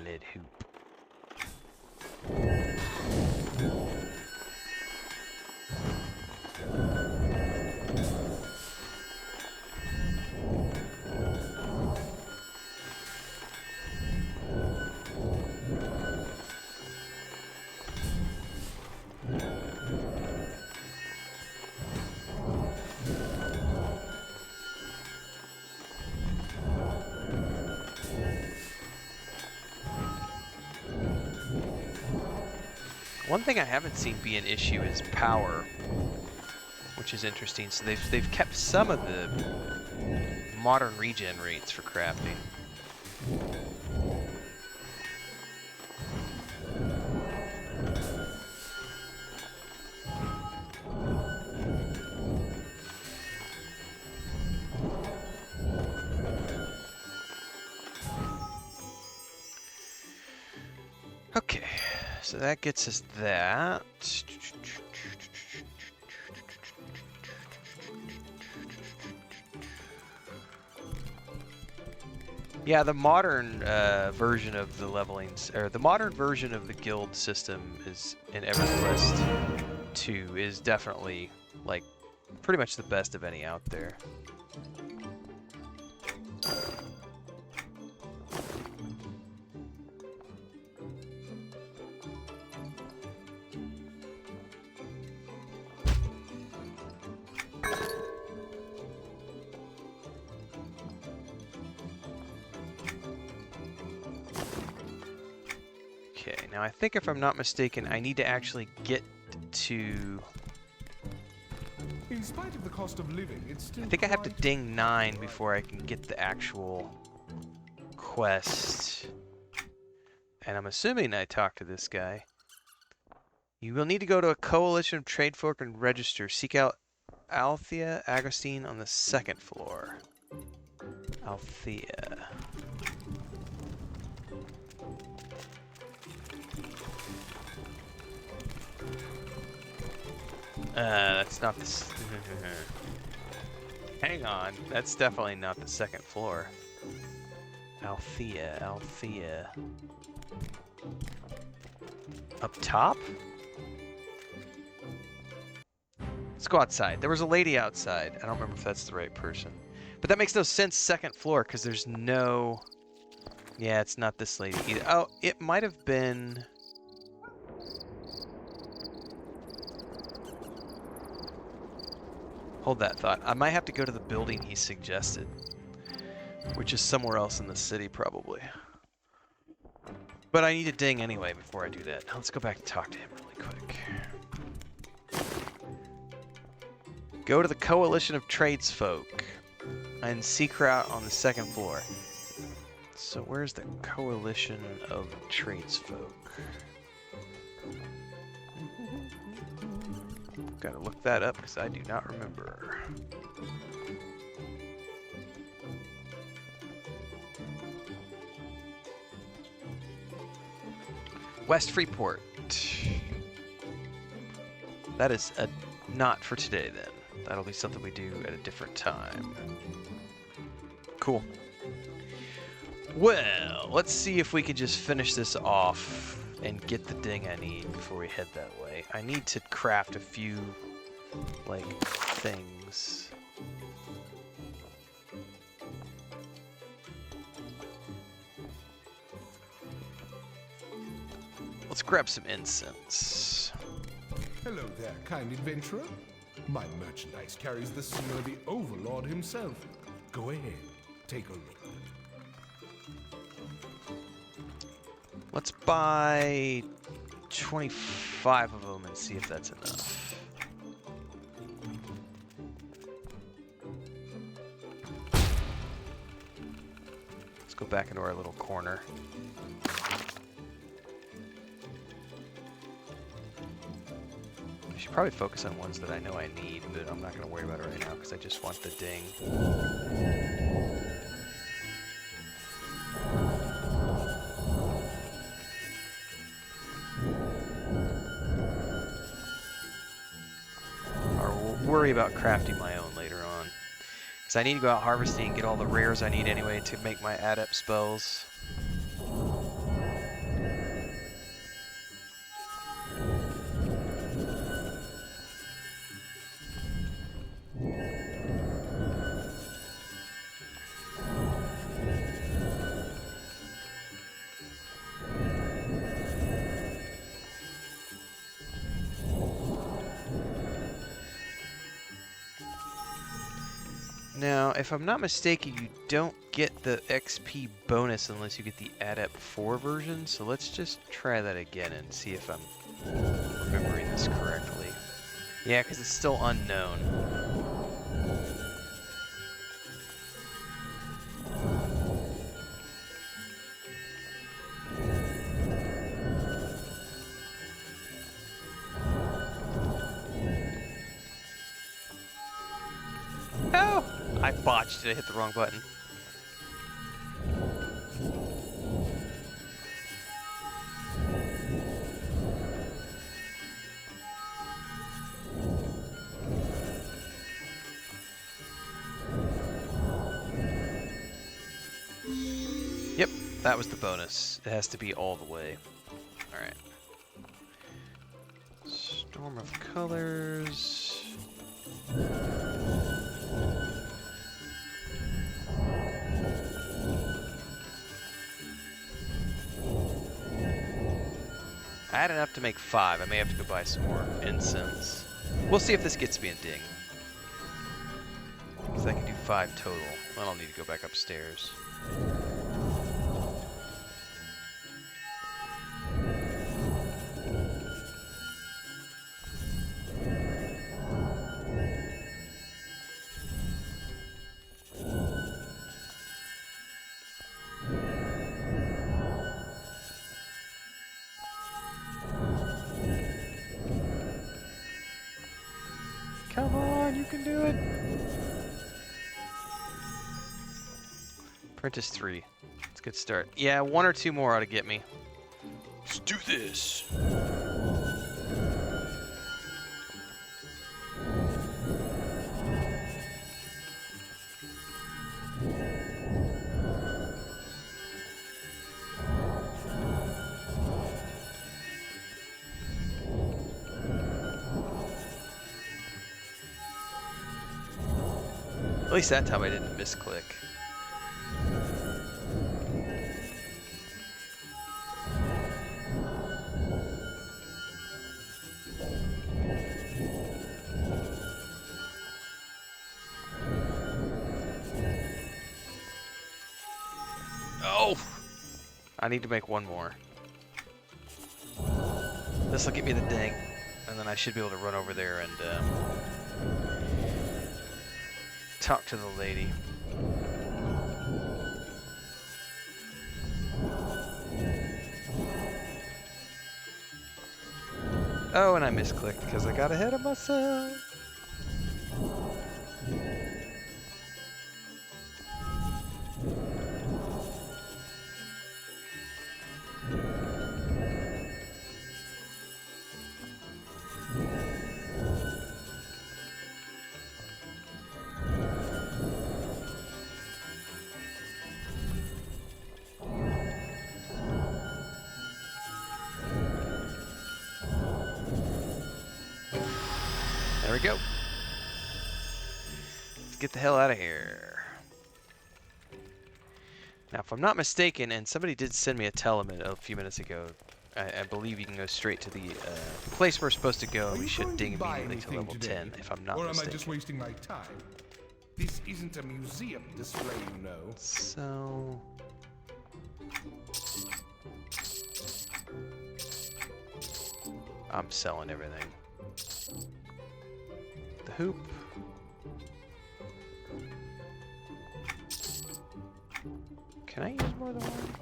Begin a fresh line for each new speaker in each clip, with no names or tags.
Lead hoop. One thing I haven't seen be an issue is power, which is interesting. So they've kept some of the modern regen rates for crafting. Okay, so that gets us that. Yeah, the modern version of the levelings, or the modern version of the guild system is in EverQuest 2 is definitely like pretty much the best of any out there. Okay, now I think if I'm not mistaken, I need to actually get to...
In spite of the cost of living, it's still
I think I have to ding 9 before I can get the actual quest. And I'm assuming I talked to this guy. You will need to go to a coalition of trade folk and register. Seek out Althea Agostine on the 2nd floor. Althea. That's not the... Hang on, that's definitely not the 2nd floor. Althea, Althea. Up top? Let's go outside. There was a lady outside. I don't remember if that's the right person. But that makes no sense, 2nd floor, because there's no... Yeah, it's not this lady either. Oh, it might have been... Hold that thought. I might have to go to the building he suggested, which is somewhere else in the city, probably. But I need a ding anyway before I do that. Now let's go back and talk to him really quick. Go to the Coalition of Tradesfolk and seek her out on the 2nd floor. So where's the Coalition of Tradesfolk? Gotta look that up because I do not remember. West Freeport. That is not for today then. That'll be something we do at a different time. Cool. Well, let's see if we can just finish this off and get the ding I need before we head that way. I need to craft a few, like, things. Let's grab some incense.
Hello there, kind adventurer. My merchandise carries the seal of the Overlord himself. Go ahead, take a look.
Let's buy 25 of them and see if that's enough. Let's go back into our little corner. I should probably focus on ones that I know I need, but I'm not going to worry about it right now because I just want the ding. Worry about crafting my own later on, because I need to go out harvesting and get all the rares I need anyway to make my adept spells. Now, if I'm not mistaken, you don't get the XP bonus unless you get the Adept 4 version, so let's just try that again and see if I'm remembering this correctly. Yeah, because it's still unknown. Oh! I botched it. I hit the wrong button. Yep, that was the bonus. It has to be all the way. Alright. Storm of Colors. I had enough to make 5. I may have to go buy some more incense. We'll see if this gets me a ding. Because I can do 5 total. I don't need to go back upstairs. Come on, you can do it! Apprentice 3. It's a good start. Yeah, 1 or 2 more ought to get me. Let's do this! At least that time I didn't misclick. Oh! I need to make 1 more. This'll get me the ding, and then I should be able to run over there and talk to the lady. Oh, and I misclicked because I got ahead of myself. There we go. Let's get the hell out of here. Now, if I'm not mistaken, and somebody did send me a telemet a few minutes ago, I believe you can go straight to the place we're supposed to go, and we should ding immediately to level 10, if I'm not mistaken.
Or am I just wasting my time? This isn't a museum display, you know.
So... I'm selling everything. The hoop. Can I use more than one?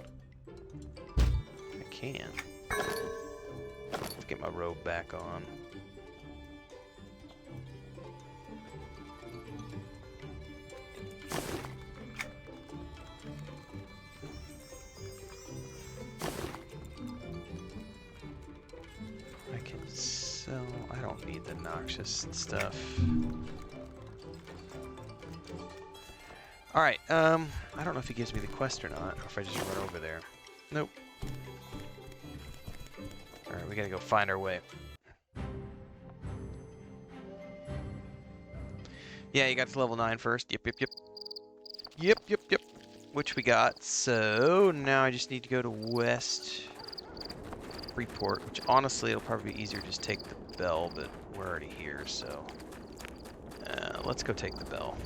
I can. Let's get my robe back on. I can sell... I don't need the noxious stuff. Alright, I don't know if he gives me the quest or not, or if I just run over there. Nope. Alright, we gotta go find our way. Yeah, you got to level 9 first. Yep. Which we got. So, now I just need to go to West Freeport, which honestly, it'll probably be easier to just take the bell, but we're already here, so... let's go take the bell.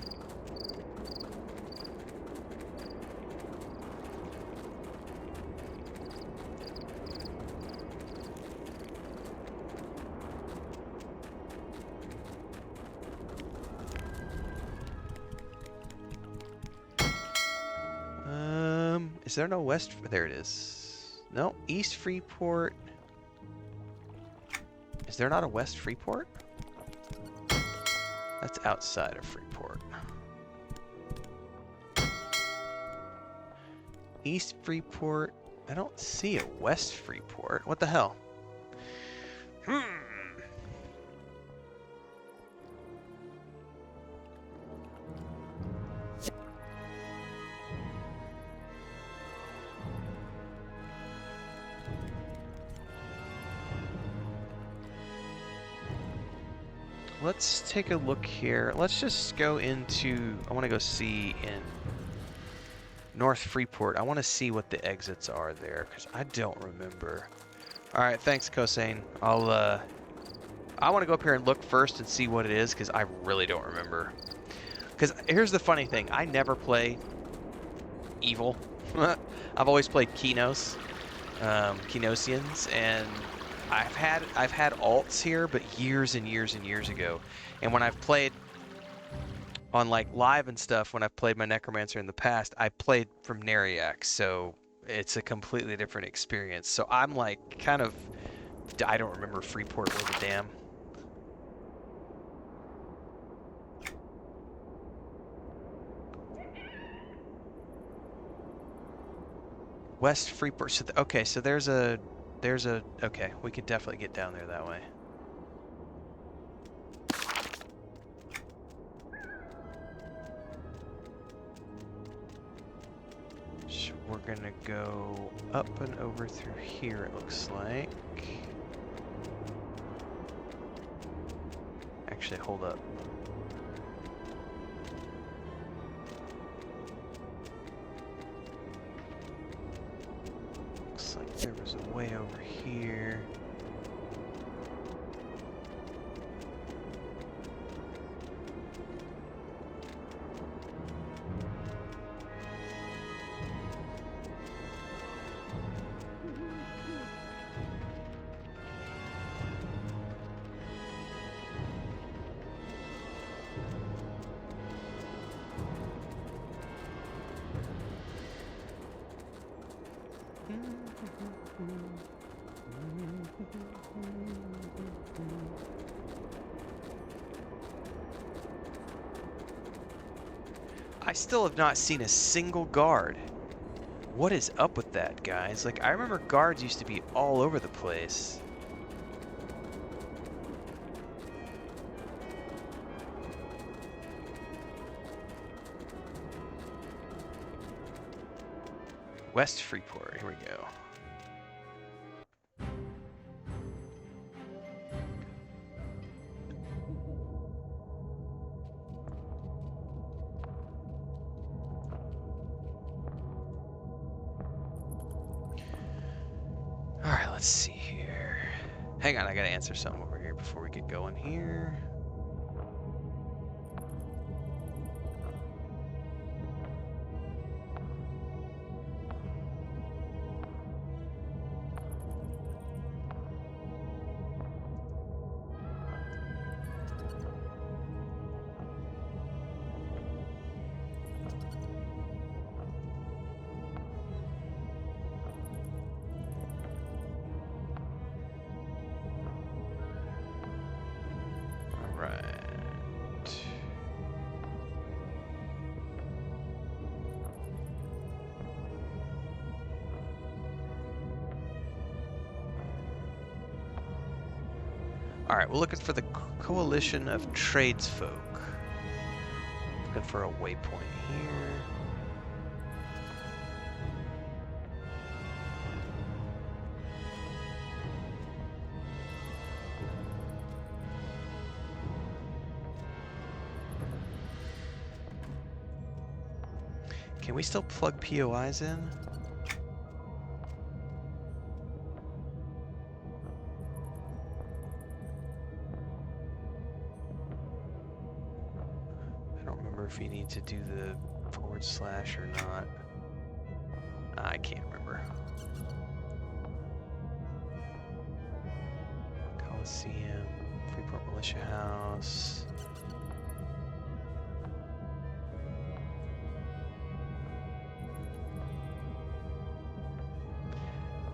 Is there no West? There it is. No, East Freeport. Is there not a West Freeport? That's outside of Freeport. East Freeport. I don't see a West Freeport. What the hell? Let's take a look here. Let's just go into... I want to go see in North Freeport. I want to see what the exits are there, because I don't remember. Alright, thanks, Kosane. I want to go up here and look first and see what it is, because I really don't remember. Because here's the funny thing. I never play evil. I've always played Kenos, Kenosians, and I've had alts here, but years and years and years ago. And when I've played on like live and stuff, when I've played my Necromancer in the past, I played from Neriac, so it's a completely different experience. So I'm like kind of, I don't remember Freeport worth a damn. West Freeport. So okay, so there's a okay, we could definitely get down there that way. So we're gonna go up and over through here, it looks like. Actually, hold up. Looks like there was a way over here. I still have not seen a single guard. What is up with that, guys? Like, I remember guards used to be all over the place. West Freeport, here we go. Alright, let's see here. Hang on, I gotta answer something over here before we get going here. Alright, we're looking for the Coalition of Tradesfolk. Looking for a waypoint here. Can we still plug POIs in? If you need to do the / or not. I can't remember. Coliseum, Freeport Militia House.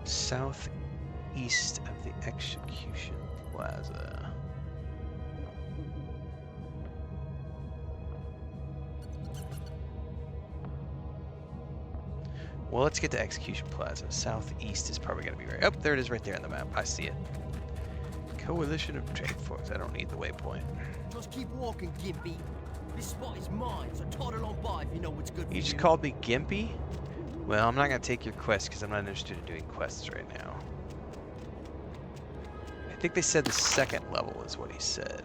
Southeast of the execution plaza. Well, let's get to Execution Plaza. Southeast is probably going to be right. Oh, there it is right there on the map. I see it. Coalition of Trade Force. I don't need the waypoint.
Just keep walking, Gimpy. This spot is mine, so toddle along by if you know what's good for you.
You just called me Gimpy? Well, I'm not going to take your quest because I'm not interested in doing quests right now. I think they said the second level is what he said.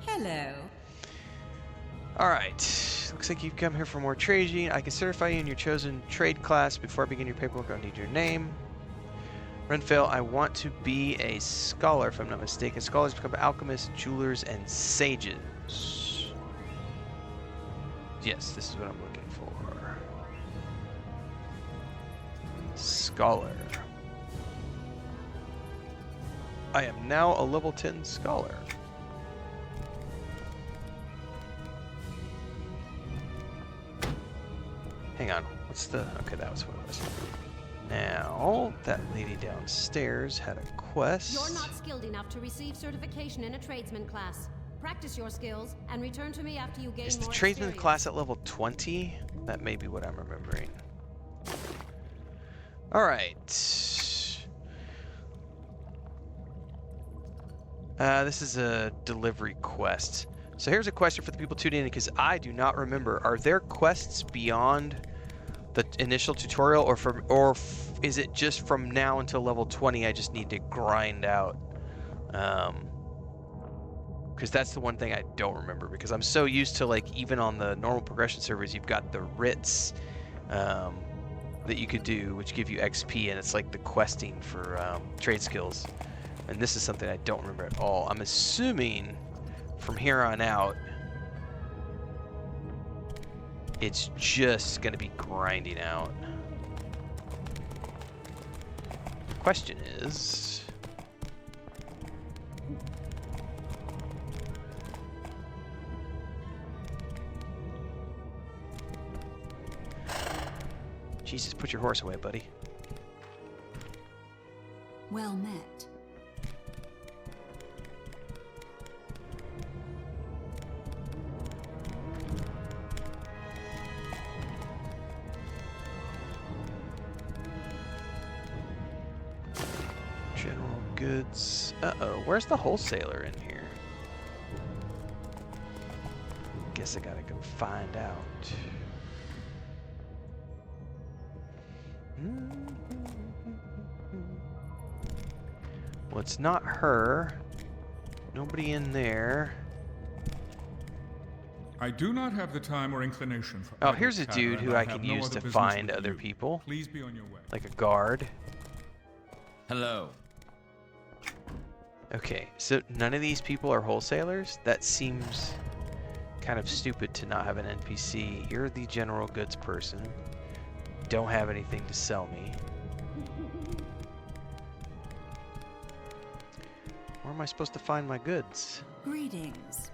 Hello.
Alright, looks like you've come here for more trading. I can certify you in your chosen trade class. Before I begin your paperwork, I'll need your name. Renfail, I want to be a scholar, if I'm not mistaken. Scholars become alchemists, jewelers, and sages. Yes, this is what I'm looking for. Scholar. I am now a level 10 scholar. Hang on, what's the... Okay, that was what it was. Now, that lady downstairs had a quest.
You're not skilled enough to receive certification in a tradesman class. Practice your skills and return to me after you gain more
Is the
experience.
tradesman class at level 20? That may be what I'm remembering. Alright. This is a delivery quest. So here's a question for the people tuning in, because I do not remember. Are there quests beyond the initial tutorial, or is it just from now until level 20 I just need to grind out? Because that's the one thing I don't remember, because I'm so used to, like, even on the normal progression servers, you've got the writs that you could do, which give you XP, and it's like the questing for trade skills. And this is something I don't remember at all. I'm assuming from here on out, it's just going to be grinding out. The question is... Jesus, put your horse away, buddy.
Well met.
General goods. Uh-oh, where's the wholesaler in here? Guess I gotta go find out. Well, it's not her. Nobody in there.
I do not have the time or inclination for...
Oh, here's a
chatter,
dude
and
who I
have
can
no
use
other
to
business
find
with
other
you.
people.
Please be on your way.
Like a guard.
Hello.
Okay, so none of these people are wholesalers? That seems kind of stupid to not have an NPC. You're the general goods person. Don't have anything to sell me. Where am I supposed to find my goods?
Greetings.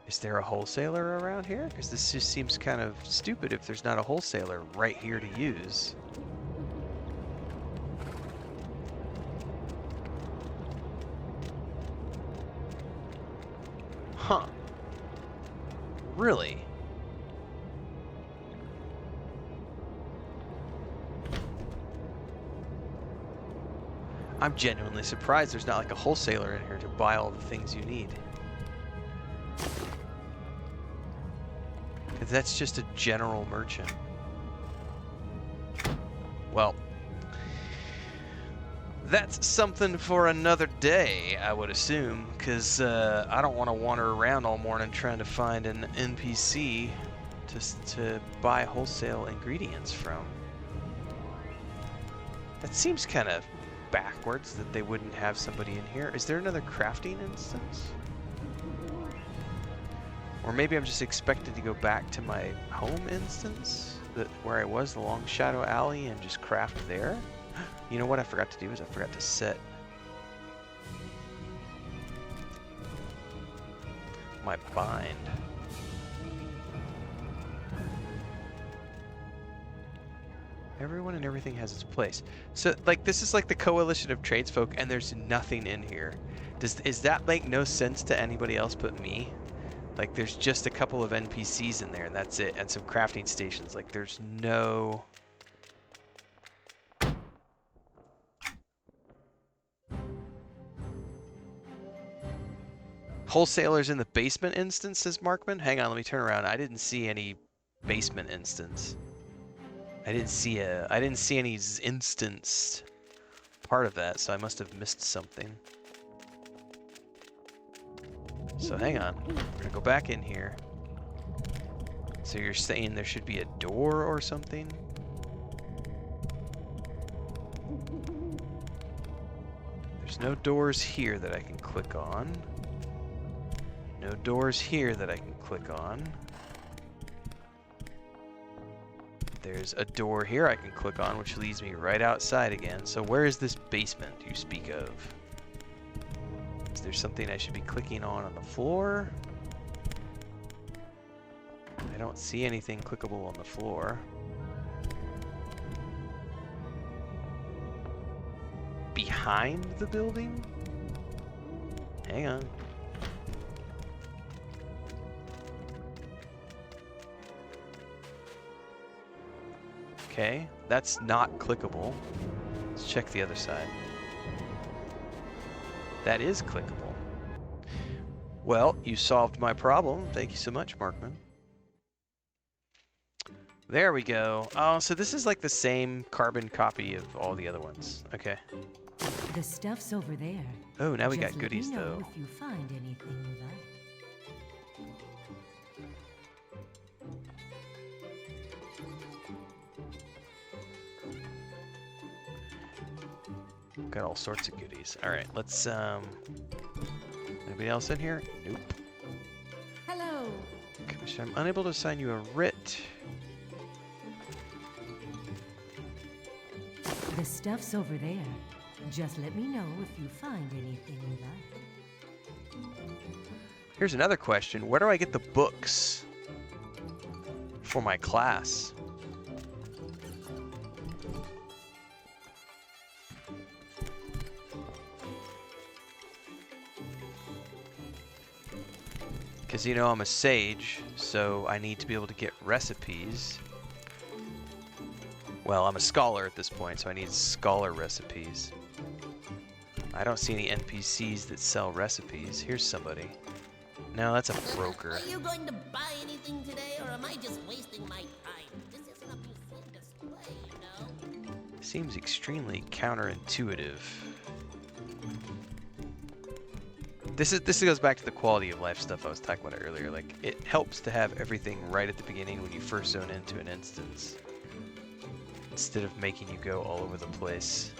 Is there a wholesaler around here? Because this just seems kind of stupid if there's not a wholesaler right here to use. Huh. Really? I'm genuinely surprised there's not like a wholesaler in here to buy all the things you need. Because that's just a general merchant. Well, that's something for another day, I would assume, because I don't want to wander around all morning trying to find an NPC to buy wholesale ingredients from. That seems kind of backwards that they wouldn't have somebody in here. Is there another crafting instance? Or maybe I'm just expected to go back to my home instance, where I was, the Long Shadow Alley, and just craft there? You know what I forgot to do is I forgot to set my bind. Everyone and everything has its place. So, like, this is like the coalition of tradesfolk, and there's nothing in here. Is that make no sense to anybody else but me? Like, there's just a couple of NPCs in there, and that's it, and some crafting stations. Like, there's no... Wholesalers in the basement instance, says Markman. Hang on, let me turn around. I didn't see any basement instance. I didn't see any instanced part of that, so I must have missed something. So hang on, we're gonna go back in here. So you're saying there should be a door or something? There's no doors here that I can click on. No doors here that I can click on. There's a door here I can click on, which leads me right outside again. So where is this basement you speak of? Is there something I should be clicking on the floor? I don't see anything clickable on the floor. Behind the building? Hang on. Okay, that's not clickable. Let's check the other side. That is clickable. Well, you solved my problem. Thank you so much, Markman. There we go. Oh, so this is like the same carbon copy of all the other ones. Okay.
The stuff's over there.
Oh, now we
Just
got goodies,
let me know
though.
if you find anything you like.
Got all sorts of goodies. All right, let's, anybody else in here? Nope.
Hello.
Commissioner, I'm unable to assign you a writ.
The stuff's over there. Just let me know if you find anything you like.
Here's another question. Where do I get the books for my class? Because, you know, I'm a sage, so I need to be able to get recipes. Well, I'm a scholar at this point, so I need scholar recipes. I don't see any NPCs that sell recipes. Here's somebody. No, that's a broker.
Are you going to buy anything today, or am I just wasting my time? This isn't a museum display, you know?
Seems extremely counterintuitive. This goes back to the quality of life stuff I was talking about earlier. Like, it helps to have everything right at the beginning when you first zone into an instance, instead of making you go all over the place.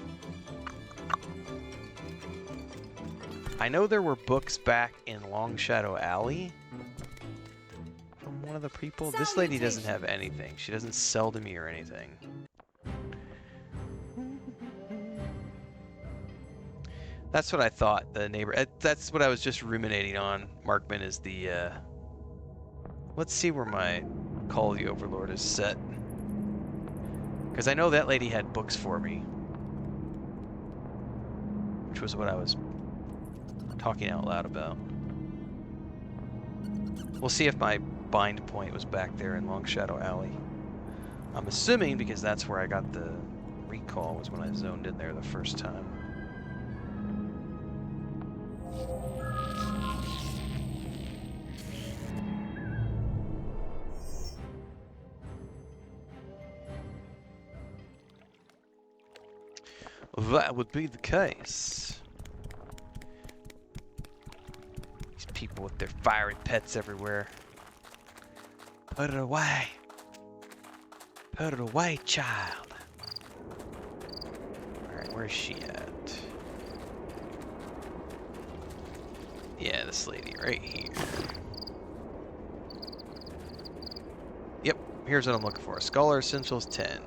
I know there were books back in Long Shadow Alley from one of the people. This lady doesn't have anything. She doesn't sell to me or anything. That's what I thought, the neighbor. That's what I was just ruminating on, Markman, is the, let's see where my Call of the Overlord is set. Because I know that lady had books for me. Which was what I was talking out loud about. We'll see if my bind point was back there in Long Shadow Alley. I'm assuming, because that's where I got the recall, was when I zoned in there the first time. That would be the case. These people with their fiery pets everywhere. Put it away. Put it away, child. Alright, where's she at? Yeah, this lady right here. Yep, here's what I'm looking for. Scholar Essentials 10.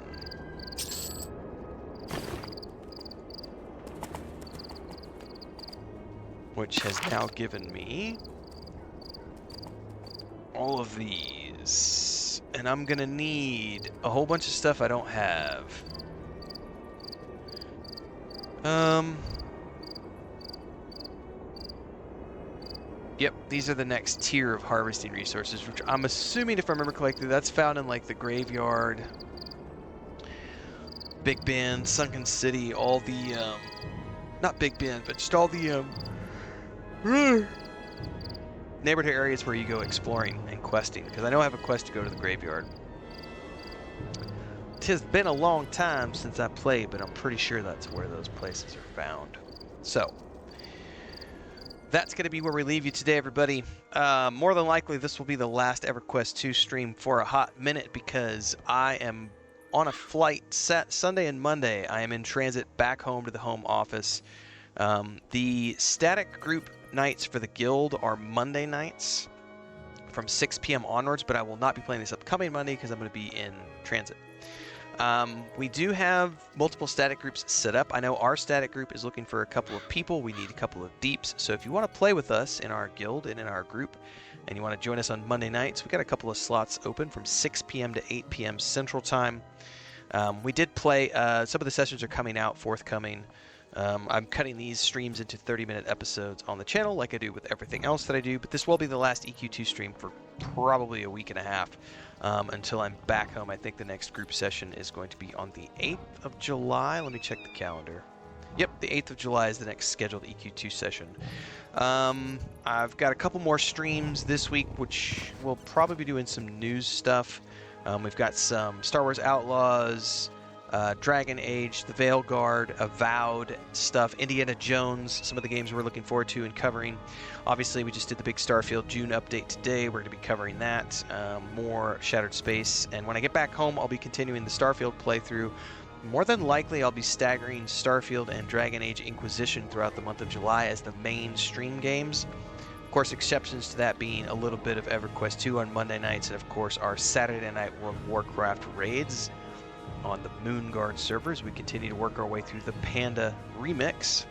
which has now given me all of these. And I'm gonna need a whole bunch of stuff I don't have. Yep, these are the next tier of harvesting resources, which I'm assuming, if I remember correctly, that's found in like the graveyard, Big Bend, Sunken City, all the, not Big Bend, but just all the, neighborhood areas where you go exploring and questing, because I know I have a quest to go to the graveyard. Tis been a long time since I played, but I'm pretty sure that's where those places are found. So, that's going to be where we leave you today, everybody. More than likely, this will be the last EverQuest 2 stream for a hot minute, because I am on a flight Sunday and Monday. I am in transit back home to the home office. The static group nights for the guild are Monday nights from 6 p.m. onwards, but I will not be playing this upcoming Monday because I'm going to be in transit. We do have multiple static groups set up. I know our static group is looking for a couple of people. We need a couple of deeps. So if you want to play with us in our guild and in our group, and you want to join us on Monday nights, we got a couple of slots open from 6 p.m. to 8 p.m. Central Time. We did play, some of the sessions are coming out, forthcoming. I'm cutting these streams into 30-minute episodes on the channel like I do with everything else that I do, but this will be the last EQ2 stream for probably a week and a half until I'm back home. I think the next group session is going to be on the 8th of July. Let me check the calendar. Yep, the 8th of July is the next scheduled EQ2 session. I've got a couple more streams this week, which we'll probably be doing some news stuff. We've got some Star Wars Outlaws, Dragon Age, The Veil Guard, Avowed stuff, Indiana Jones, some of the games we're looking forward to and covering. Obviously, we just did the big Starfield June update today. We're going to be covering that, more Shattered Space. And when I get back home, I'll be continuing the Starfield playthrough. More than likely, I'll be staggering Starfield and Dragon Age Inquisition throughout the month of July as the main stream games. Of course, exceptions to that being a little bit of EverQuest 2 on Monday nights, and of course, our Saturday night World of Warcraft raids on the Moonguard servers. We continue to work our way through the Panda remix.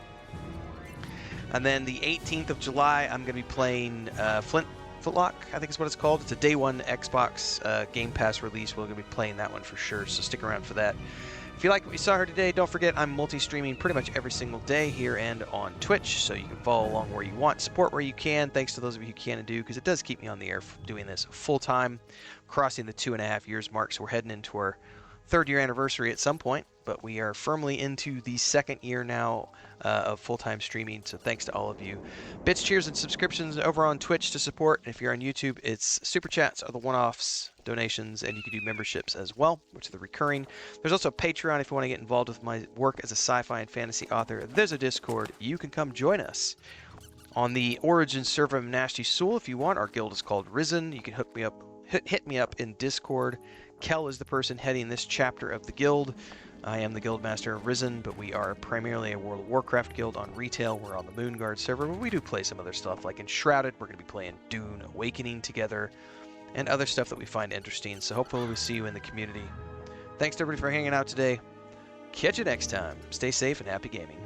And then the 18th of July, I'm going to be playing Footlock, I think is what it's called. It's a day one Xbox Game Pass release. We're going to be playing that one for sure, so stick around for that. If you like what you saw here today, don't forget I'm multi-streaming pretty much every single day here and on Twitch, so you can follow along where you want, support where you can. Thanks to those of you who can and do, because it does keep me on the air doing this full-time, crossing the 2.5 years mark, so we're heading into our 3rd year anniversary at some point, but we are firmly into the 2nd year now of full-time streaming, so thanks to all of you. Bits, cheers, and subscriptions over on Twitch to support. And if you're on YouTube, it's Super Chats are the one-offs, donations, and you can do memberships as well, which are the recurring. There's also Patreon if you want to get involved with my work as a sci-fi and fantasy author. There's a Discord. You can come join us. On the Origin server of Nasty Soul, if you want, our guild is called Risen. You can hit me up in Discord. Kel is the person heading this chapter of the guild. I am the guild master of Risen, but we are primarily a World of Warcraft guild on retail. We're on the Moonguard server, but we do play some other stuff, like in Shrouded. We're going to be playing Dune Awakening together, and other stuff that we find interesting. So hopefully we'll see you in the community. Thanks to everybody for hanging out today. Catch you next time. Stay safe and happy gaming.